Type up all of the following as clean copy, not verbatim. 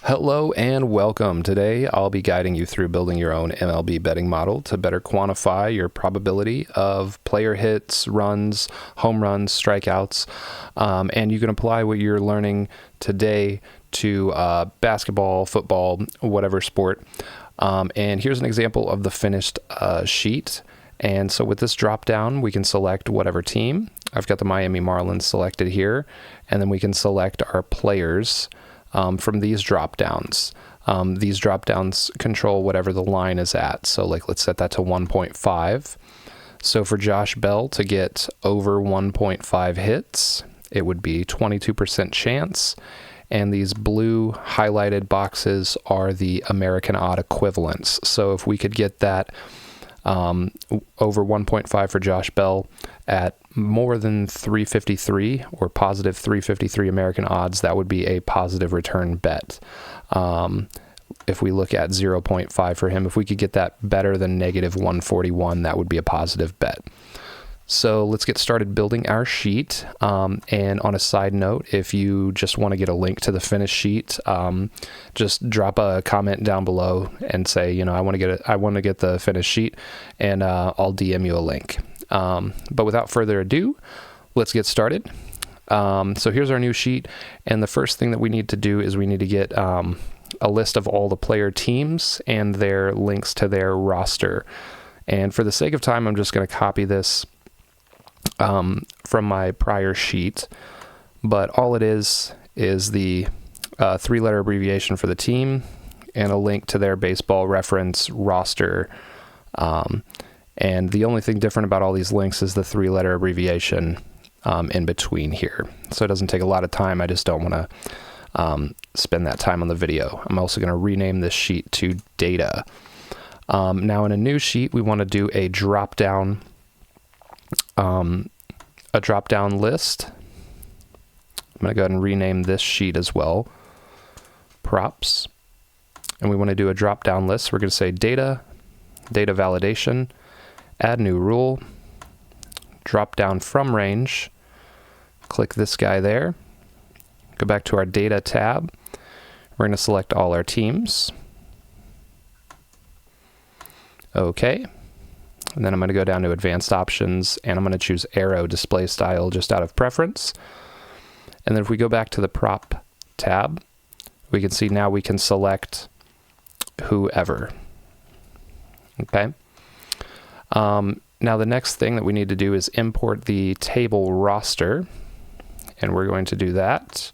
Hello and welcome. Today I'll be guiding you through building your own MLB betting model to better quantify your probability of player hits, runs, home runs, strikeouts, and you can apply what you're learning today to basketball, football, whatever sport. And here's an example of the finished sheet. And so with this drop down, we can select whatever team. I've got the Miami Marlins selected here, and then we can select our players from these drop downs. These drop downs control whatever the line is at. So like, let's set that to 1.5. So for Josh Bell to get over 1.5 hits, it would be 22% chance. And these blue highlighted boxes are the American odd equivalents. So if we could get that over 1.5 for Josh Bell at more than 353 or positive 353 American odds, that would be a positive return bet. If we look at 0.5 for him, if we could get that better than negative 141, that would be a positive bet. So let's get started building our sheet. And on a side note, if you just want to get a link to the finished sheet, just drop a comment down below and say, I want to get the finished sheet, and I'll DM you a link. But without further ado, let's get started. So here's our new sheet, and the first thing that we need to do is we need to get a list of all the player teams and their links to their roster. And for the sake of time, I'm just going to copy this from my prior sheet, but all it is the three-letter abbreviation for the team and a link to their baseball reference roster. And the only thing different about all these links is the three-letter abbreviation in between here. So it doesn't take a lot of time. I just don't want to spend that time on the video. I'm also going to rename this sheet to data. Now in a new sheet, we want to do a drop-down list. I'm going to go ahead and rename this sheet as well, props. And we want to do a drop-down list. We're going to say data validation, add new rule, drop down from range, click this guy there, go back to our data tab. We're going to select all our teams. Okay. And then I'm going to go down to advanced options, and I'm going to choose arrow display style just out of preference. And then if we go back to the prop tab, we can see now we can select whoever. Okay. Now the next thing that we need to do is import the table roster, and we're going to do that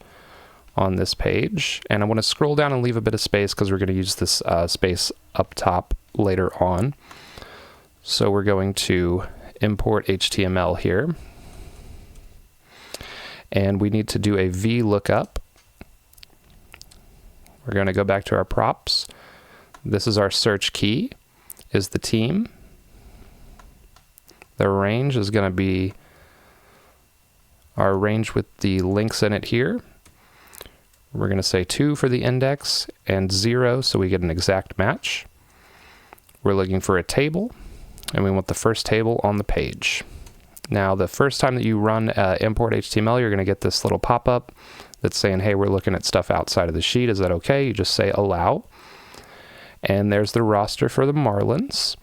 on this page. And I want to scroll down and leave a bit of space because we're going to use this space up top later on. So we're going to import HTML here, and we need to do a VLOOKUP. We're going to go back to our props. This is our search key, is the team. The range is going to be our range with the links in it here. We're going to say 2 for the index and 0 so we get an exact match. We're looking for a table, and we want the first table on the page. Now, the first time that you run import HTML, you're going to get this little pop-up that's saying, hey, we're looking at stuff outside of the sheet. Is that okay? You just say allow. And there's the roster for the Marlins.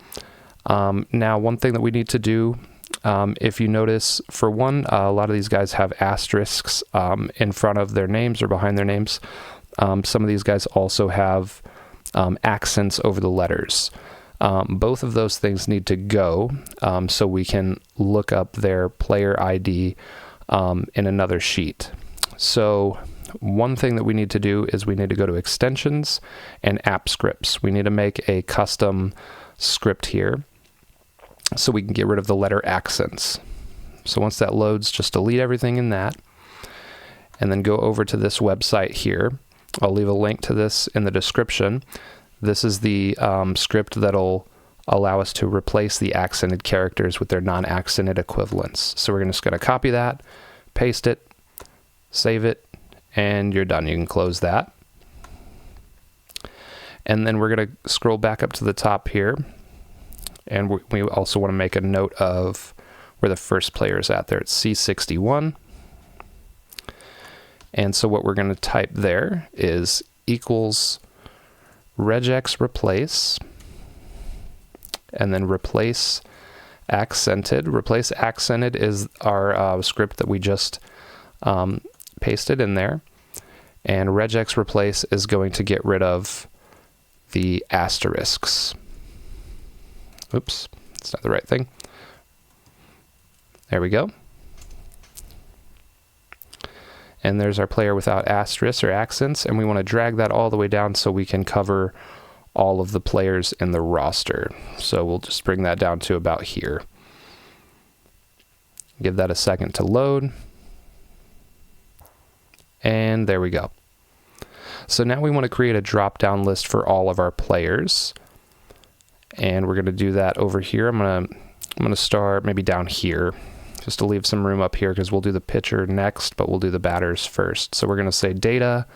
Now, one thing that we need to do, if you notice, for one, a lot of these guys have asterisks in front of their names or behind their names. Some of these guys also have accents over the letters. Both of those things need to go so we can look up their player ID in another sheet. So one thing that we need to do is we need to go to extensions and app scripts. We need to make a custom script here so we can get rid of the letter accents. So once that loads, just delete everything in that and then go over to this website here. I'll leave a link to this in the description. This is the script that'll allow us to replace the accented characters with their non-accented equivalents. So we're just going to copy that, paste it, save it, and you're done. You can close that. And then we're going to scroll back up to the top here, and we also want to make a note of where the first player is at there. It's C61. And so what we're going to type there is equals regex replace, and then replace accented. Replace accented is our script that we just pasted in there. And regex replace is going to get rid of the asterisks. Oops, that's not the right thing. There we go. And there's our player without asterisks or accents, and we want to drag that all the way down so we can cover all of the players in the roster. So we'll just bring that down to about here. Give that a second to load. And there we go. So now we want to create a drop-down list for all of our players. And we're going to do that over here. I'm going to start maybe down here, just to leave some room up here, because we'll do the pitcher next, but we'll do the batters first. So we're going to say data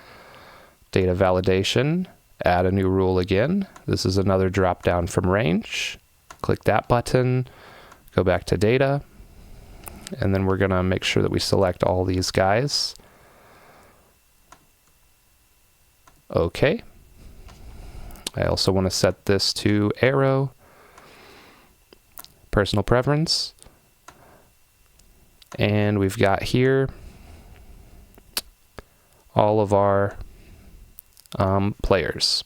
validation, add a new rule again. This is another drop-down from range. Click that button, go back to data, and then we're going to make sure that we select all these guys. Okay. I also want to set this to arrow, personal preference, and we've got here all of our players.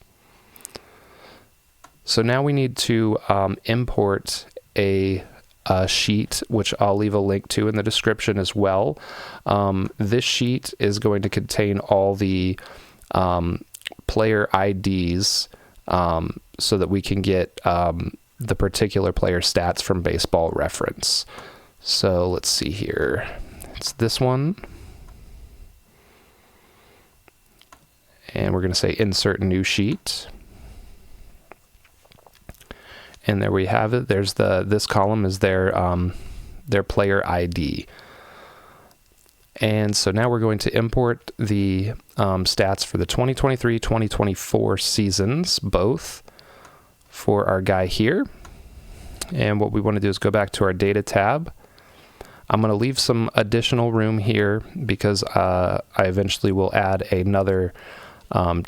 So now we need to import a sheet, which I'll leave a link to in the description as well. This sheet is going to contain all the player IDs so that we can get the particular player stats from Baseball Reference. So let's see here. It's this one. And we're going to say insert new sheet. And there we have it. There's this column is their player ID. And so now we're going to import the stats for the 2023-2024 seasons, both for our guy here. And what we want to do is go back to our data tab. I'm going to leave some additional room here because I eventually will add another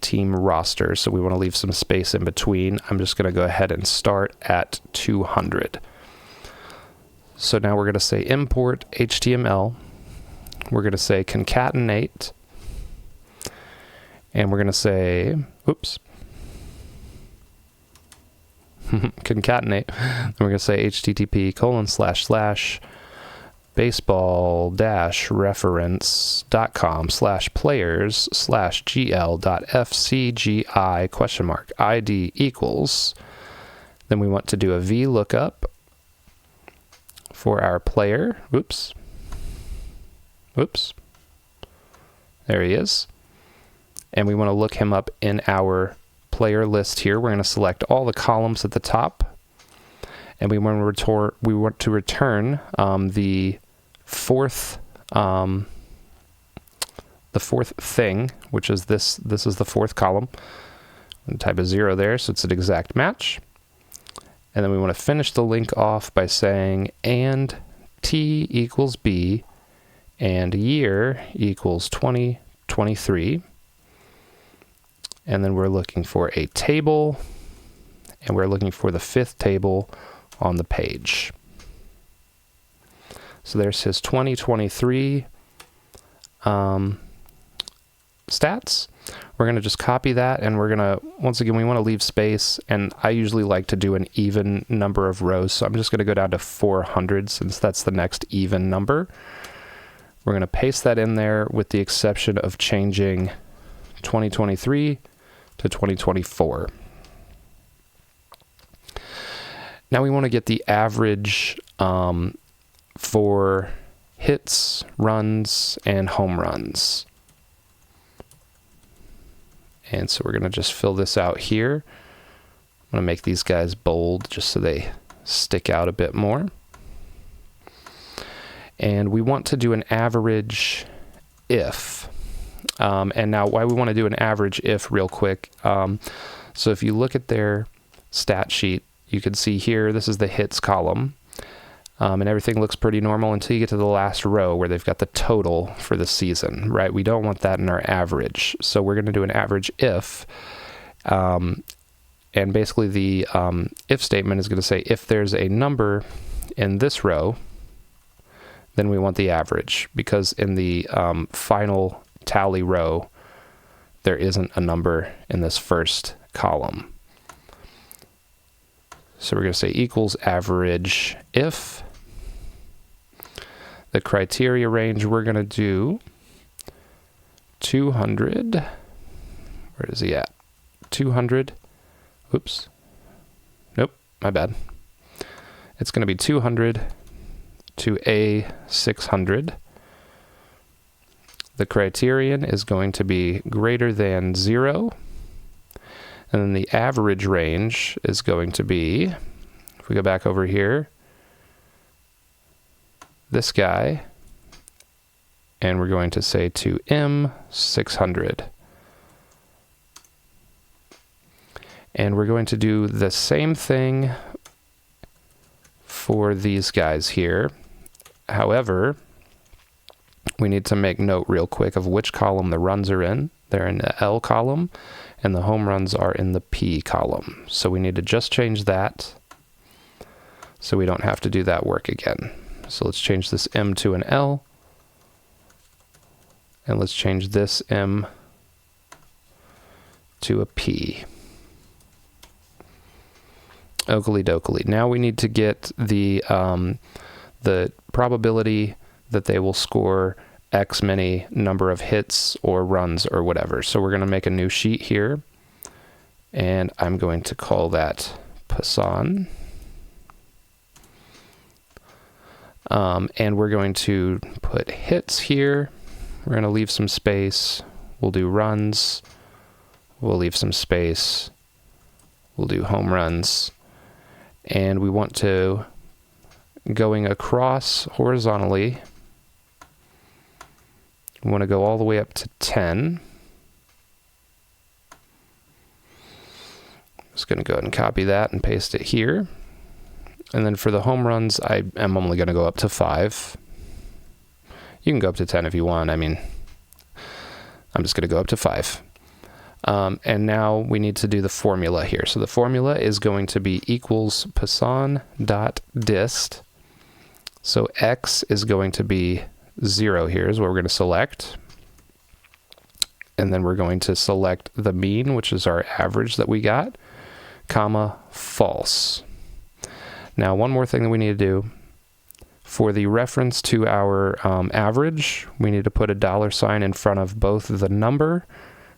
team roster. So we want to leave some space in between. I'm just going to go ahead and start at 200. So now we're going to say import HTML. We're going to say concatenate, and we're going to say, oops, concatenate, and we're going to say http://baseball-reference.com/players/gl.fcgi ? ID equals, then we want to do a VLOOKUP for our player. Oops. There he is. And we want to look him up in our player list here. We're going to select all the columns at the top, and we want to return the fourth thing, which is this. This is the fourth column. And type a 0 there, so it's an exact match. And then we want to finish the link off by saying and T equals B and year equals 2023. And then we're looking for a table, and we're looking for the fifth table on the page. So there's his 2023 stats. We're going to just copy that, and we're going to, once again, we want to leave space, and I usually like to do an even number of rows, so I'm just going to go down to 400 since that's the next even number. We're going to paste that in there with the exception of changing 2023 to 2024. Now we want to get the average for hits, runs, and home runs. And so we're going to just fill this out here. I'm going to make these guys bold just so they stick out a bit more. And we want to do an average if. And now why we want to do an average if real quick. So if you look at their stat sheet, you can see here, this is the hits column. And everything looks pretty normal until you get to the last row where they've got the total for the season, right? We don't want that in our average. So we're going to do an average if, and basically the if statement is going to say if there's a number in this row, then we want the average, because in the final tally row, there isn't a number in this first column. So we're going to say equals average if. The criteria range, we're going to do 200. Where is he at? 200. Oops. Nope, my bad. It's going to be 200 to a 600. The criterion is going to be greater than 0. And then the average range is going to be, if we go back over here, this guy, and we're going to say to M 600. And we're going to do the same thing for these guys here. However, we need to make note real quick of which column the runs are in. They're in the L column, and the home runs are in the P column. So we need to just change that so we don't have to do that work again. So let's change this M to an L, and let's change this M to a P. Oakley dokley. Now we need to get the probability that they will score X many number of hits or runs or whatever. So we're going to make a new sheet here, and I'm going to call that Poisson. And we're going to put hits here. We're going to leave some space. We'll do runs. We'll leave some space. We'll do home runs. And we want to, going across horizontally, we want to go all the way up to 10. Just going to go ahead and copy that and paste it here. And then for the home runs, I am only going to go up to 5. You can go up to 10 if you want. I mean, I'm just going to go up to 5. And now we need to do the formula here. So the formula is going to be equals Poisson.dist. So X is going to be 0 here is what we're going to select. And then we're going to select the mean, which is our average that we got, comma, false. Now, one more thing that we need to do. For the reference to our average, we need to put a $sign in front of both the number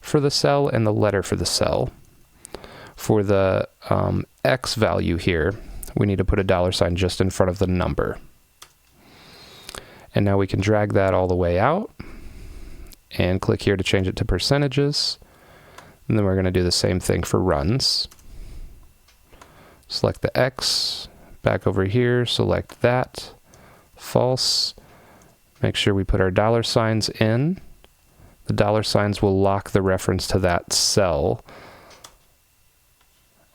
for the cell and the letter for the cell. For the X value here, we need to put a $sign just in front of the number. And now we can drag that all the way out and click here to change it to percentages. And then we're going to do the same thing for runs. Select the X, back over here, select that, false. Make sure we put our $signs in. The $signs will lock the reference to that cell.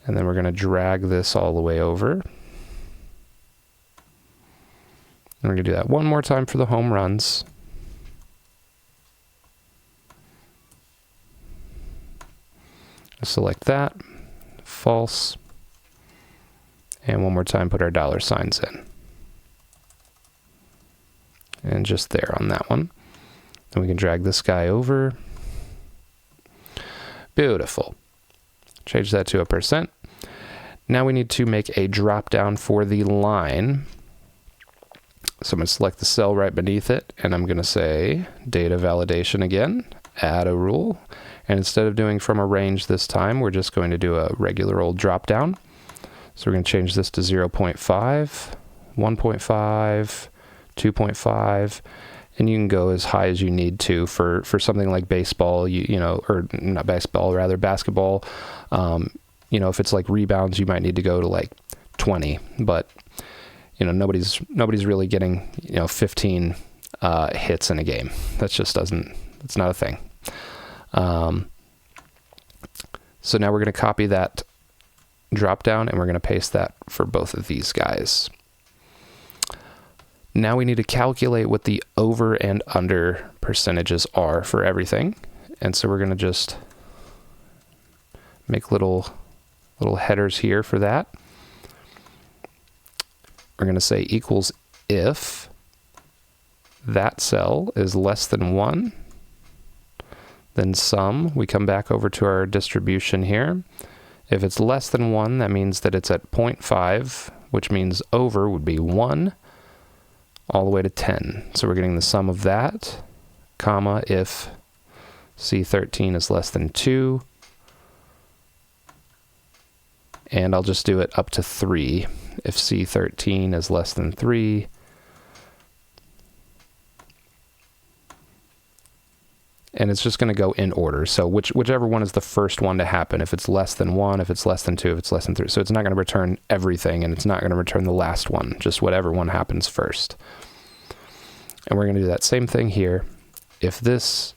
And then we're going to drag this all the way over. And we're going to do that one more time for the home runs. Select that, false. And one more time, put our $signs in. And just there on that one. Then we can drag this guy over. Beautiful. Change that to a %. Now we need to make a drop down for the line. So I'm going to select the cell right beneath it, and I'm going to say data validation again, add a rule. And instead of doing from a range this time, we're just going to do a regular old drop down. So we're going to change this to 0.5, 1.5, 2.5, and you can go as high as you need to for something like baseball, you know, or not baseball, rather basketball. You know, if it's like rebounds, you might need to go to like 20, but you know, nobody's really getting, you know, 15 hits in a game. That just doesn't, it's not a thing. So now we're going to copy that drop down and we're going to paste that for both of these guys. Now we need to calculate what the over and under percentages are for everything. And so we're going to just make little headers here for that. We're going to say equals if that cell is less than 1, then sum. We come back over to our distribution here. If it's less than 1, that means that it's at 0.5, which means over would be 1 all the way to 10. So we're getting the sum of that, comma, if C13 is less than 2, and I'll just do it up to 3. If C13 is less than 3, and it's just going to go in order. So whichever one is the first one to happen, if it's less than 1, if it's less than 2, if it's less than 3. So it's not going to return everything, and it's not going to return the last one, just whatever one happens first. And we're going to do that same thing here. If this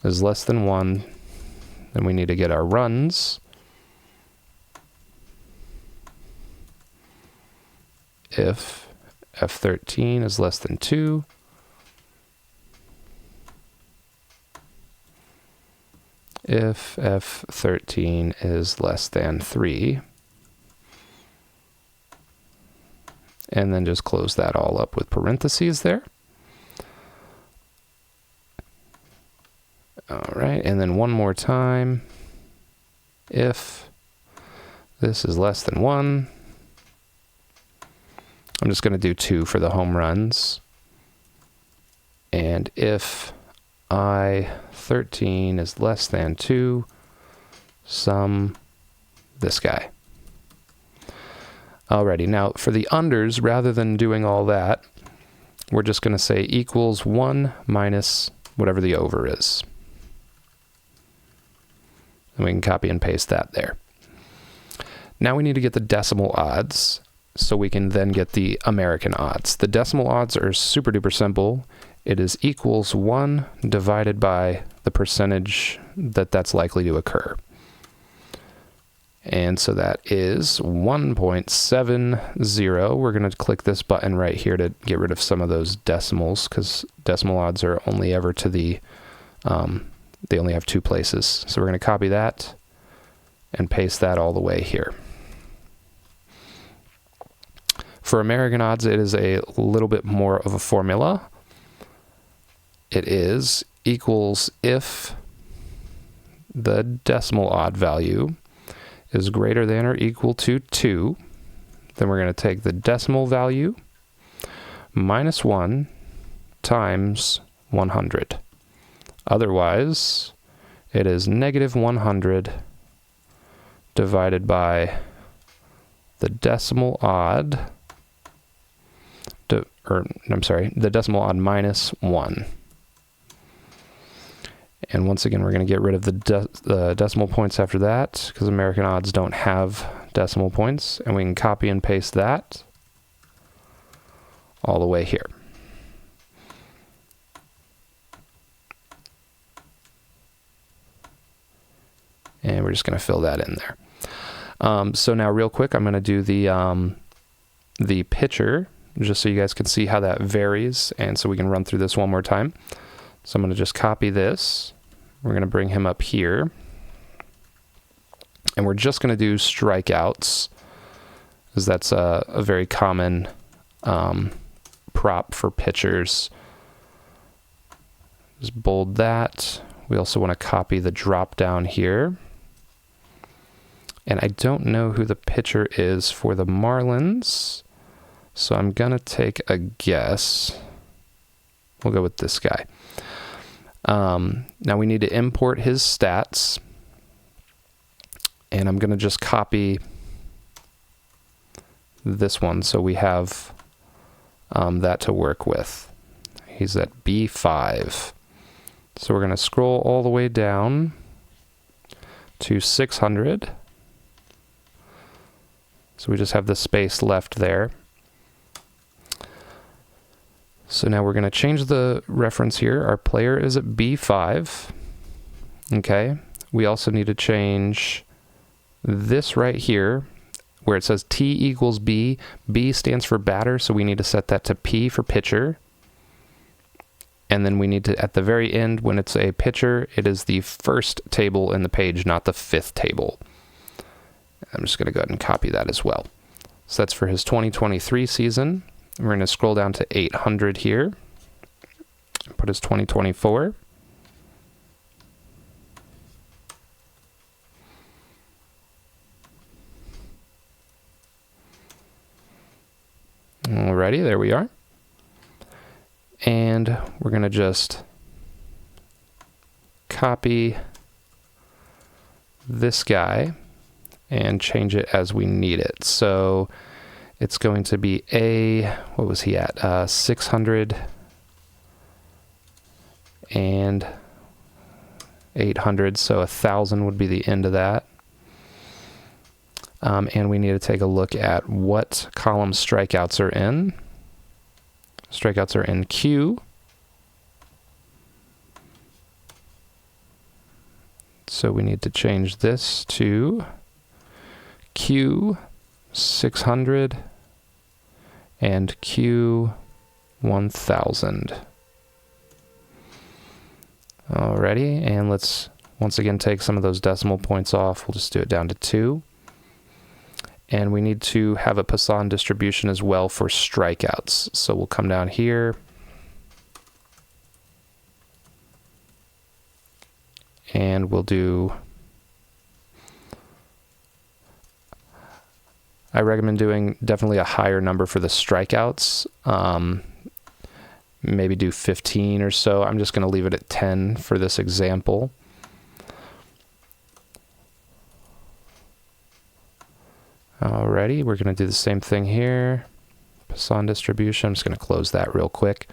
is less than 1, then we need to get our runs. If F13 is less than 2, if F13 is less than 3, and then just close that all up with parentheses there. All right, and then one more time. If this is less than 1, I'm just going to do 2 for the home runs. And if I13 is less than 2, sum this guy. Alrighty, now for the unders, rather than doing all that, we're just going to say equals 1 minus whatever the over is. And we can copy and paste that there. Now we need to get the decimal odds, so we can then get the American odds. The decimal odds are super duper simple. It is equals 1 divided by the percentage that's likely to occur. And so that is 1.70. We're going to click this button right here to get rid of some of those decimals, because decimal odds are only ever to the, they only have 2 places. So we're going to copy that and paste that all the way here. For American odds, it is a little bit more of a formula. It is equals if the decimal odd value is greater than or equal to 2, then we're going to take the decimal value minus 1 times 100. Otherwise, it is negative 100 divided by the decimal odd, the decimal odd minus 1. And once again, we're going to get rid of the decimal points after that, because American odds don't have decimal points. And we can copy and paste that all the way here. And we're just going to fill that in there. So now real quick, I'm going to do the pitcher, just so you guys can see how that varies, and so we can run through this one more time. So I'm going to just copy this. We're going to bring him up here. And we're just going to do strikeouts, because that's a very common prop for pitchers. Just bold that. We also want to copy the drop down here. And I don't know who the pitcher is for the Marlins, so I'm going to take a guess. We'll go with this guy. Now we need to import his stats, and I'm going to just copy this one so we have that to work with. He's at B5. So we're going to scroll all the way down to 600. So we just have the space left there. So now we're going to change the reference here. Our player is at B5. Okay. We also need to change this right here. where it says T equals B, B stands for batter, so we need to set that to P for pitcher. And then we need to, at the very end, when it's a pitcher, it is the first table in the page, not the fifth table. I'm just going to go ahead and copy that as well. So that's for his 2023 season. We're going to scroll down to 800 here. Put his 2024. Alrighty, there we are. And we're going to just copy this guy and change it as we need it. So it's going to be what was he at? 600 and 800, so 1,000 would be the end of that. And we need to take a look at what column strikeouts are in. Strikeouts are in Q. So we need to change this to Q 600 and Q 1000. Alrighty, and let's once again take some of those decimal points off. We'll just do it down to 2. And we need to have a Poisson distribution as well for strikeouts. So we'll come down here. And we'll do, I recommend doing definitely a higher number for the strikeouts. Maybe do 15 or so. I'm just going to leave it at 10 for this example. Alrighty, we're going to do the same thing here. Poisson distribution. I'm just going to close that real quick.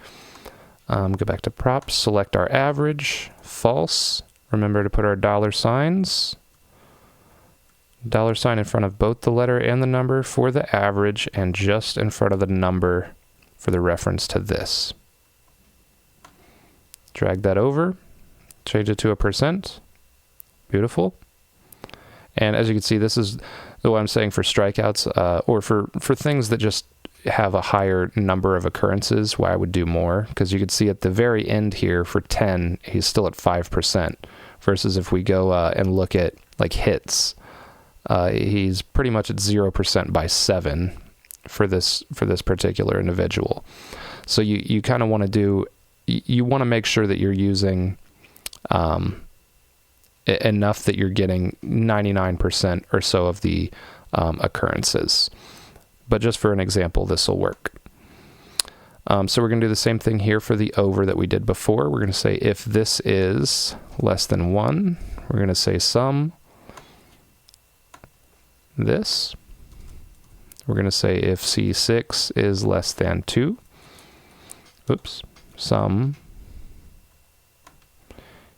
Go back to props, select our average, false. Remember to put our dollar signs. Dollar sign in front of both the letter and the number for the average, and just in front of the number for the reference to this. Drag that over, change it to a %. Beautiful. And as you can see, this is what I'm saying for strikeouts, or for things that just have a higher number of occurrences, why I would do more, because you can see at the very end here for 10, he's still at 5%, versus if we go and look at like hits, he's pretty much at 0% by 7 for this particular individual. So you kind of want to do, you want to make sure that you're using enough that you're getting 99% or so of the occurrences. But just for an example, this will work. So we're going to do the same thing here for the over that we did before. We're going to say if this is less than 1, we're going to say sum this. We're going to say if C6 is less than 2, oops, sum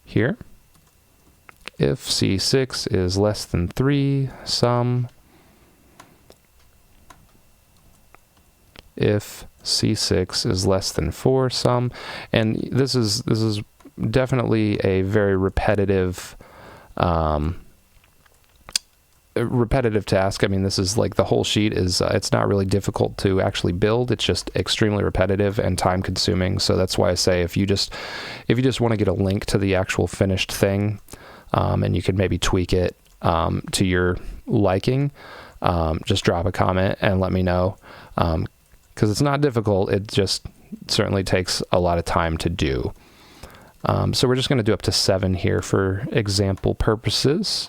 here. If C6 is less than 3, sum. If C6 is less than 4, sum. And this is definitely a very repetitive task. I mean, this is like the whole sheet is, it's not really difficult to actually build. It's just extremely repetitive and time consuming. So that's why I say if you just want to get a link to the actual finished thing, and you could maybe tweak it to your liking, just drop a comment and let me know, because it's not difficult. It just certainly takes a lot of time to do. So we're just going to do up to 7 here for example purposes,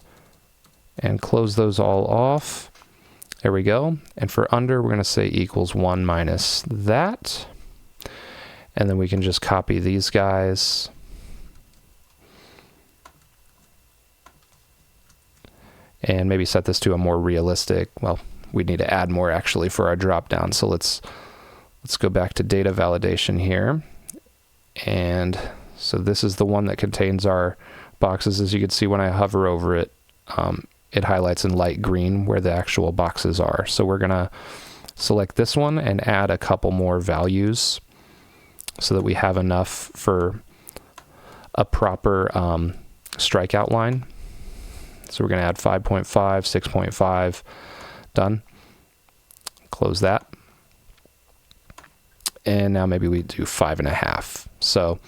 and close those all off. There we go. And for under, we're going to say equals 1 minus that. And then we can just copy these guys. And maybe set this to a more realistic, well, we need to add more actually for our drop down. So let's go back to data validation here. And so this is the one that contains our boxes. As you can see, when I hover over it, it highlights in light green where the actual boxes are. So we're gonna select this one and add a couple more values so that we have enough for a proper strikeout line. So we're gonna add 5.5, 6.5, done. Close that. And now maybe we do 5.5. So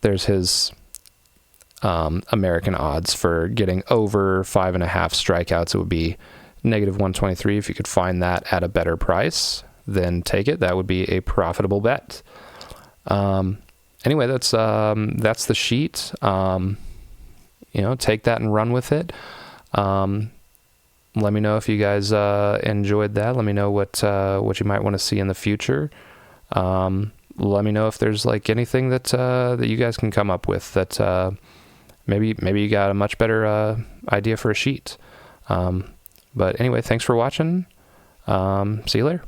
there's his American odds for getting over 5.5 strikeouts. It would be -123. If you could find that at a better price, then take it. That would be a profitable bet. Anyway, that's the sheet. Take that and run with it. Let me know if you guys enjoyed that. Let me know what you might want to see in the future. Let me know if there's like anything that you guys can come up with that maybe you got a much better idea for a sheet. But anyway, thanks for watching. See you later.